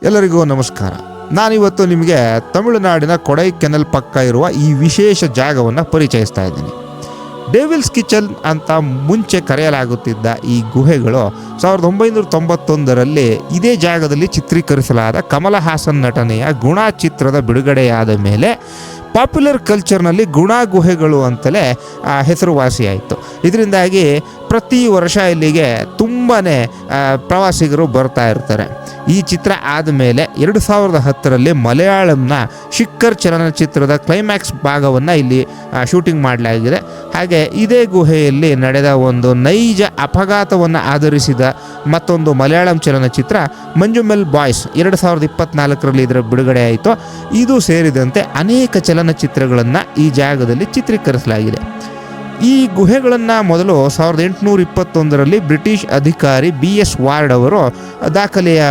ಎಲ್ಲರಿಗೂ ನಮಸ್ಕಾರ. ನಾನಿವತ್ತು ನಿಮಗೆ ತಮಿಳುನಾಡಿನ ಕೊಡೈಕೆನಲ್ ಪಕ್ಕ ಇರುವ ಈ ವಿಶೇಷ ಜಾಗವನ್ನು ಪರಿಚಯಿಸ್ತಾ ಇದ್ದೀನಿ. ಡೇವಿಲ್ಸ್ ಕಿಚನ್ ಅಂತ ಮುಂಚೆ ಕರೆಯಲಾಗುತ್ತಿದ್ದ ಈ ಗುಹೆಗಳು 1991ರಲ್ಲಿ ಇದೇ ಜಾಗದಲ್ಲಿ ಚಿತ್ರೀಕರಿಸಲಾದ ಕಮಲ ಹಾಸನ್ ನಟನೆಯ ಗುಣ ಚಿತ್ರದ ಬಿಡುಗಡೆಯಾದ ಮೇಲೆ ಪಾಪ್ಯುಲರ್ ಕಲ್ಚರ್ನಲ್ಲಿ ಗುಣ ಗುಹೆಗಳು ಅಂತಲೇ ಹೆಸರುವಾಸಿಯಾಯಿತು. ಇದರಿಂದಾಗಿ ಪ್ರತಿ ವರ್ಷ ಇಲ್ಲಿಗೆ ತುಂಬಾ ಪ್ರವಾಸಿಗರು ಬರ್ತಾ ಇರ್ತಾರೆ. ಈ ಚಿತ್ರ ಆದಮೇಲೆ 2010ರಲ್ಲಿ ಮಲಯಾಳಂನ ಶಿಕ್ಕರ್ ಚಲನಚಿತ್ರದ ಕ್ಲೈಮ್ಯಾಕ್ಸ್ ಭಾಗವನ್ನು ಇಲ್ಲಿ ಶೂಟಿಂಗ್ ಮಾಡಲಾಗಿದೆ. ಹಾಗೆ ಇದೇ ಗುಹೆಯಲ್ಲಿ ನಡೆದ ಒಂದು ನೈಜ ಅಪಘಾತವನ್ನು ಆಧರಿಸಿದ ಮತ್ತೊಂದು ಮಲಯಾಳಂ ಚಲನಚಿತ್ರ ಮಂಜುಮೆಲ್ ಬಾಯ್ಸ್ 2024ರಲ್ಲಿ ಇದರ ಬಿಡುಗಡೆ ಆಯಿತು. ಇದು ಸೇರಿದಂತೆ ಅನೇಕ ಚಲನಚಿತ್ರಗಳನ್ನು ಈ ಜಾಗದಲ್ಲಿ ಚಿತ್ರೀಕರಿಸಲಾಗಿದೆ. ಈ ಗುಹೆಗಳನ್ನು ಮೊದಲು 1821ರಲ್ಲಿ ಬ್ರಿಟಿಷ್ ಅಧಿಕಾರಿ BS ವಾರ್ಡ್ ಅವರು ದಾಖಲೆಯ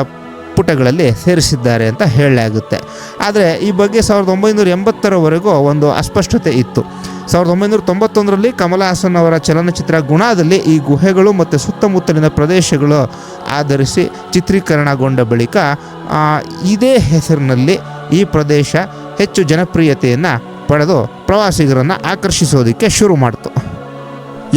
ಪುಟಗಳಲ್ಲಿ ಸೇರಿಸಿದ್ದಾರೆ ಅಂತ ಹೇಳಲಾಗುತ್ತೆ. ಆದರೆ ಈ ಬಗ್ಗೆ 1980ರವರೆಗೂ ಒಂದು ಅಸ್ಪಷ್ಟತೆ ಇತ್ತು. 1991ರಲ್ಲಿ ಕಮಲ ಹಾಸನ್ ಅವರ ಚಲನಚಿತ್ರ ಗುಣದಲ್ಲಿ ಈ ಗುಹೆಗಳು ಮತ್ತು ಸುತ್ತಮುತ್ತಲಿನ ಪ್ರದೇಶಗಳು ಆಧರಿಸಿ ಚಿತ್ರೀಕರಣಗೊಂಡ ಬಳಿಕ ಇದೇ ಹೆಸರಿನಲ್ಲಿ ಈ ಪ್ರದೇಶ ಹೆಚ್ಚು ಜನಪ್ರಿಯತೆಯನ್ನು ಪಡೆದು ಪ್ರವಾಸಿಗರನ್ನು ಆಕರ್ಷಿಸೋದಕ್ಕೆ ಶುರು ಮಾಡಿತು.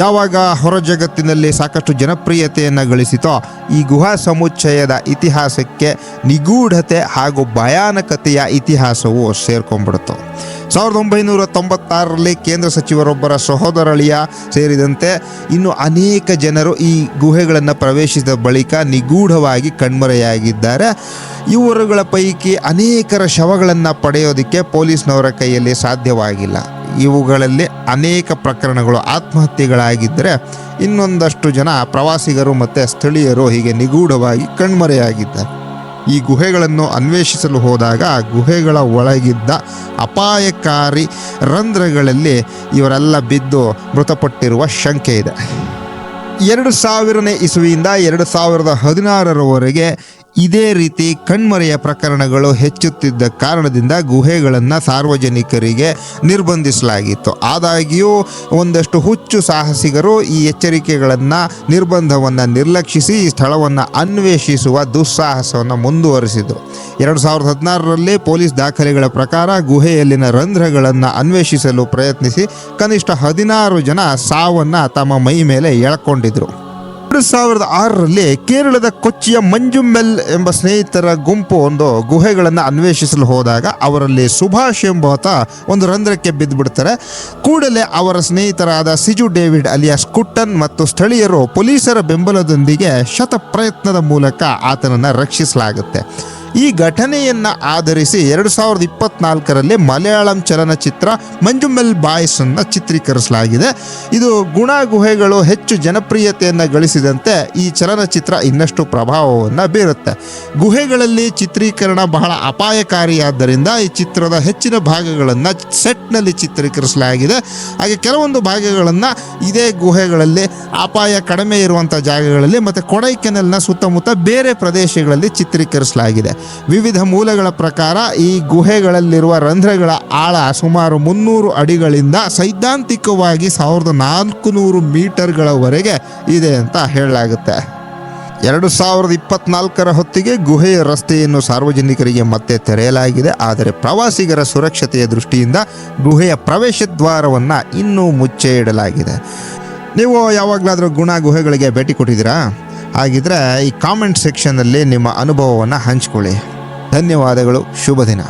ಯಾವಾಗ ಹೊರ ಜಗತ್ತಿನಲ್ಲಿ ಸಾಕಷ್ಟು ಜನಪ್ರಿಯತೆಯನ್ನು ಗಳಿಸಿತೋ ಈ ಗುಹಾ ಸಮುಚ್ಚಯದ ಇತಿಹಾಸಕ್ಕೆ ನಿಗೂಢತೆ ಹಾಗೂ ಭಯಾನಕತೆಯ ಇತಿಹಾಸವು ಸೇರ್ಕೊಂಡ್ಬಿಡ್ತು. 1996ರಲ್ಲಿ ಕೇಂದ್ರ ಸಚಿವರೊಬ್ಬರ ಸಹೋದರಳಿಯ ಸೇರಿದಂತೆ ಇನ್ನು ಅನೇಕ ಜನರು ಈ ಗುಹೆಗಳನ್ನು ಪ್ರವೇಶಿಸಿದ ಬಳಿಕ ನಿಗೂಢವಾಗಿ ಕಣ್ಮರೆಯಾಗಿದ್ದಾರೆ. ಇವರುಗಳ ಪೈಕಿ ಅನೇಕರ ಶವಗಳನ್ನು ಪಡೆಯೋದಕ್ಕೆ ಪೊಲೀಸ್ನವರ ಕೈಯಲ್ಲಿ ಸಾಧ್ಯವಾಗಿಲ್ಲ. ಇವುಗಳಲ್ಲಿ ಅನೇಕ ಪ್ರಕರಣಗಳು ಆತ್ಮಹತ್ಯೆಗಳಾಗಿದ್ದರೆ ಇನ್ನೊಂದಷ್ಟು ಜನ ಪ್ರವಾಸಿಗರು ಮತ್ತು ಸ್ಥಳೀಯರು ಹೀಗೆ ನಿಗೂಢವಾಗಿ ಕಣ್ಮರೆಯಾಗಿದ್ದಾರೆ. ಈ ಗುಹೆಗಳನ್ನು ಅನ್ವೇಷಿಸಲು ಹೋದಾಗ ಗುಹೆಗಳ ಒಳಗಿದ್ದ ಅಪಾಯಕಾರಿ ರಂಧ್ರಗಳಲ್ಲಿ ಇವರೆಲ್ಲ ಬಿದ್ದು ಮೃತಪಟ್ಟಿರುವ ಶಂಕೆ ಇದೆ. 2000ನೇ ಇಸವಿಯಿಂದ 2016ರವರೆಗೆ ಇದೇ ರೀತಿ ಕಣ್ಮರೆಯ ಪ್ರಕರಣಗಳು ಹೆಚ್ಚುತ್ತಿದ್ದ ಕಾರಣದಿಂದ ಗುಹೆಗಳನ್ನು ಸಾರ್ವಜನಿಕರಿಗೆ ನಿರ್ಬಂಧಿಸಲಾಗಿತ್ತು. ಆದಾಗ್ಯೂ ಒಂದಷ್ಟು ಹುಚ್ಚು ಸಾಹಸಿಗರು ಈ ಎಚ್ಚರಿಕೆಗಳನ್ನು ನಿರ್ಬಂಧವನ್ನು ನಿರ್ಲಕ್ಷಿಸಿ ಈ ಸ್ಥಳವನ್ನು ಅನ್ವೇಷಿಸುವ ದುಸ್ಸಾಹಸವನ್ನು ಮುಂದುವರಿಸಿದರು. 2016ರಲ್ಲಿ ಪೊಲೀಸ್ ದಾಖಲೆಗಳ ಪ್ರಕಾರ ಗುಹೆಯಲ್ಲಿನ ರಂಧ್ರಗಳನ್ನು ಅನ್ವೇಷಿಸಲು ಪ್ರಯತ್ನಿಸಿ ಕನಿಷ್ಠ 16 ಜನ ಸಾವನ್ನು ತಮ್ಮ ಮೈ ಮೇಲೆ ಎಳ್ಕೊಂಡಿದ್ರು. 2006ರಲ್ಲಿ ಕೇರಳದ ಕೊಚ್ಚಿಯ ಮಂಜುಮೆಲ್ ಎಂಬ ಸ್ನೇಹಿತರ ಗುಂಪು ಒಂದು ಗುಹೆಗಳನ್ನು ಅನ್ವೇಷಿಸಲು ಹೋದಾಗ ಅವರಲ್ಲಿ ಸುಭಾಷ್ ಎಂಬಾತ ಒಂದು ರಂಧ್ರಕ್ಕೆ ಬಿದ್ದುಬಿಡ್ತಾರೆ. ಕೂಡಲೇ ಅವರ ಸ್ನೇಹಿತರಾದ ಸಿಜು ಡೇವಿಡ್ ಅಲಿಯಾಸ್ ಕುಟ್ಟನ್ ಮತ್ತು ಸ್ಥಳೀಯರು ಪೊಲೀಸರ ಬೆಂಬಲದೊಂದಿಗೆ ಶತ ಪ್ರಯತ್ನದ ಮೂಲಕ ಆತನನ್ನು ರಕ್ಷಿಸಲಾಗುತ್ತೆ. ಈ ಘಟನೆಯನ್ನು ಆಧರಿಸಿ 2024ರಲ್ಲಿ ಮಲಯಾಳಂ ಚಲನಚಿತ್ರ ಮಂಜುಮೆಲ್ ಬಾಯ್ಸ್ ಅನ್ನು ಚಿತ್ರೀಕರಿಸಲಾಗಿದೆ. ಇದು ಗುಣ ಗುಹೆಗಳು ಹೆಚ್ಚು ಜನಪ್ರಿಯತೆಯನ್ನು ಗಳಿಸಿದಂತೆ ಈ ಚಲನಚಿತ್ರ ಇನ್ನಷ್ಟು ಪ್ರಭಾವವನ್ನು ಬೀರುತ್ತೆ. ಗುಹೆಗಳಲ್ಲಿ ಚಿತ್ರೀಕರಣ ಬಹಳ ಅಪಾಯಕಾರಿಯಾದ್ದರಿಂದ ಈ ಚಿತ್ರದ ಹೆಚ್ಚಿನ ಭಾಗಗಳನ್ನು ಸೆಟ್ನಲ್ಲಿ ಚಿತ್ರೀಕರಿಸಲಾಗಿದೆ. ಹಾಗೆ ಕೆಲವೊಂದು ಭಾಗಗಳನ್ನು ಇದೇ ಗುಹೆಗಳಲ್ಲಿ ಅಪಾಯ ಕಡಿಮೆ ಇರುವಂಥ ಜಾಗಗಳಲ್ಲಿ ಮತ್ತು ಕೊಡೈಕೆನಲ್ನ ಸುತ್ತಮುತ್ತ ಬೇರೆ ಪ್ರದೇಶಗಳಲ್ಲಿ ಚಿತ್ರೀಕರಿಸಲಾಗಿದೆ. ವಿವಿಧ ಮೂಲಗಳ ಪ್ರಕಾರ ಈ ಗುಹೆಗಳಲ್ಲಿರುವ ರಂಧ್ರಗಳ ಆಳ ಸುಮಾರು 300 ಅಡಿಗಳಿಂದ ಸೈದ್ಧಾಂತಿಕವಾಗಿ 1400 ಮೀಟರ್ಗಳವರೆಗೆ ಇದೆ ಅಂತ ಹೇಳಲಾಗುತ್ತೆ. 2024ರ ಹೊತ್ತಿಗೆ ಗುಹೆಯ ರಸ್ತೆಯನ್ನು ಸಾರ್ವಜನಿಕರಿಗೆ ಮತ್ತೆ ತೆರೆಯಲಾಗಿದೆ. ಆದರೆ ಪ್ರವಾಸಿಗರ ಸುರಕ್ಷತೆಯ ದೃಷ್ಟಿಯಿಂದ ಗುಹೆಯ ಪ್ರವೇಶ ದ್ವಾರವನ್ನು ಇನ್ನೂ ಮುಚ್ಚೆ ಇಡಲಾಗಿದೆ. ನೀವು ಯಾವಾಗಲಾದರೂ ಗುಣ ಗುಹೆಗಳಿಗೆ ಭೇಟಿ ಕೊಟ್ಟಿದ್ದೀರಾ? ಹಾಗಿದ್ರೆ ಈ ಕಾಮೆಂಟ್ ಸೆಕ್ಷನ್ನಲ್ಲಿ ನಿಮ್ಮ ಅನುಭವವನ್ನು ಹಂಚಿಕೊಳ್ಳಿ. ಧನ್ಯವಾದಗಳು. ಶುಭ ದಿನ.